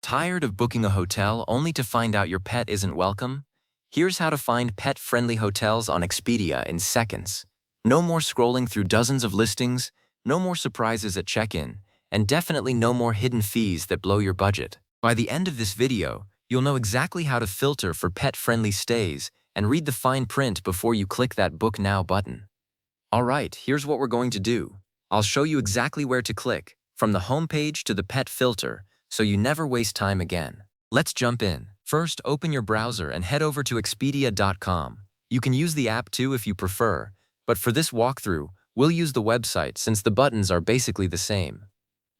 Tired of booking a hotel only to find out your pet isn't welcome? Here's how to find pet-friendly hotels on Expedia in seconds. No more scrolling through dozens of listings, no more surprises at check-in, and definitely no more hidden fees that blow your budget. By the end of this video, you'll know exactly how to filter for pet-friendly stays and read the fine print before you click that Book Now button. Alright, here's what we're going to do. I'll show you exactly where to click, from the homepage to the pet filter, so you never waste time again. Let's jump in. First, open your browser and head over to Expedia.com. You can use the app too if you prefer, but for this walkthrough, we'll use the website since the buttons are basically the same.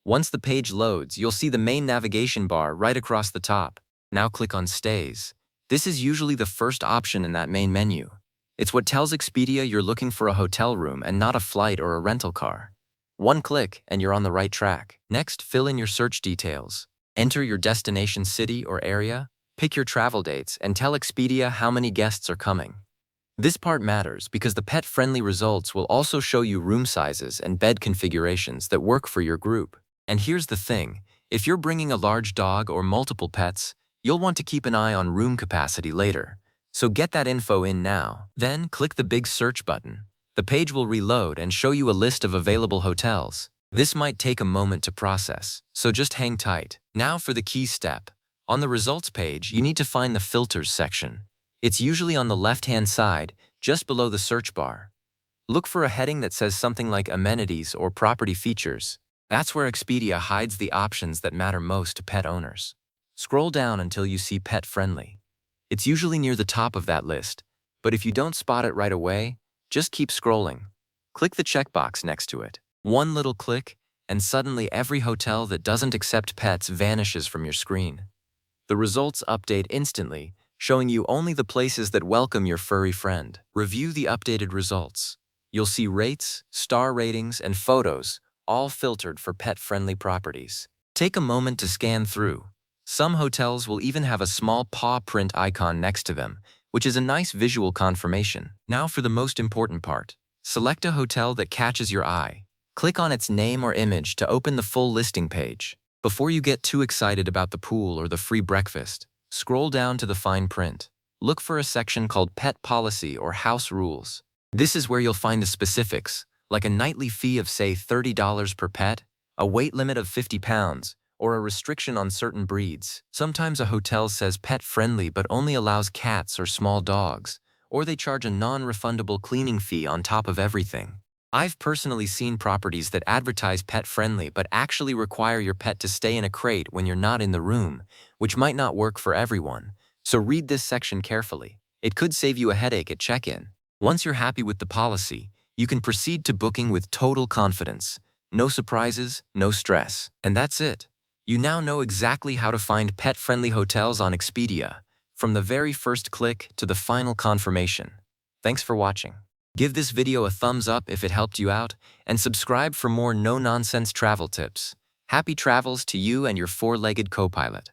Once the page loads, you'll see the main navigation bar right across the top. Now click on Stays. This is usually the first option in that main menu. It's what tells Expedia you're looking for a hotel room and not a flight or a rental car. One click and you're on the right track. Next, fill in your search details. Enter your destination city or area, pick your travel dates, and tell Expedia how many guests are coming. This part matters because the pet-friendly results will also show you room sizes and bed configurations that work for your group. And here's the thing, if you're bringing a large dog or multiple pets, you'll want to keep an eye on room capacity later. So get that info in now. Then click the big search button. The page will reload and show you a list of available hotels. This might take a moment to process, so just hang tight. Now for the key step. On the results page, you need to find the filters section. It's usually on the left-hand side, just below the search bar. Look for a heading that says something like amenities or property features. That's where Expedia hides the options that matter most to pet owners. Scroll down until you see pet friendly. It's usually near the top of that list, but if you don't spot it right away, just keep scrolling. Click the checkbox next to it. One little click, and suddenly every hotel that doesn't accept pets vanishes from your screen. The results update instantly, showing you only the places that welcome your furry friend. Review the updated results. You'll see rates, star ratings, and photos, all filtered for pet-friendly properties. Take a moment to scan through. Some hotels will even have a small paw print icon next to them, which is a nice visual confirmation. Now for the most important part. Select a hotel that catches your eye. Click on its name or image to open the full listing page. Before you get too excited about the pool or the free breakfast, scroll down to the fine print. Look for a section called Pet Policy or House Rules. This is where you'll find the specifics, like a nightly fee of say $30 per pet, a weight limit of 50 pounds, or a restriction on certain breeds. Sometimes a hotel says pet-friendly but only allows cats or small dogs, or they charge a non-refundable cleaning fee on top of everything. I've personally seen properties that advertise pet-friendly but actually require your pet to stay in a crate when you're not in the room, which might not work for everyone. So read this section carefully. It could save you a headache at check-in. Once you're happy with the policy, you can proceed to booking with total confidence. No surprises, no stress. And that's it. You now know exactly how to find pet-friendly hotels on Expedia, from the very first click to the final confirmation. Thanks for watching. Give this video a thumbs up if it helped you out, and subscribe for more no-nonsense travel tips. Happy travels to you and your four-legged co-pilot.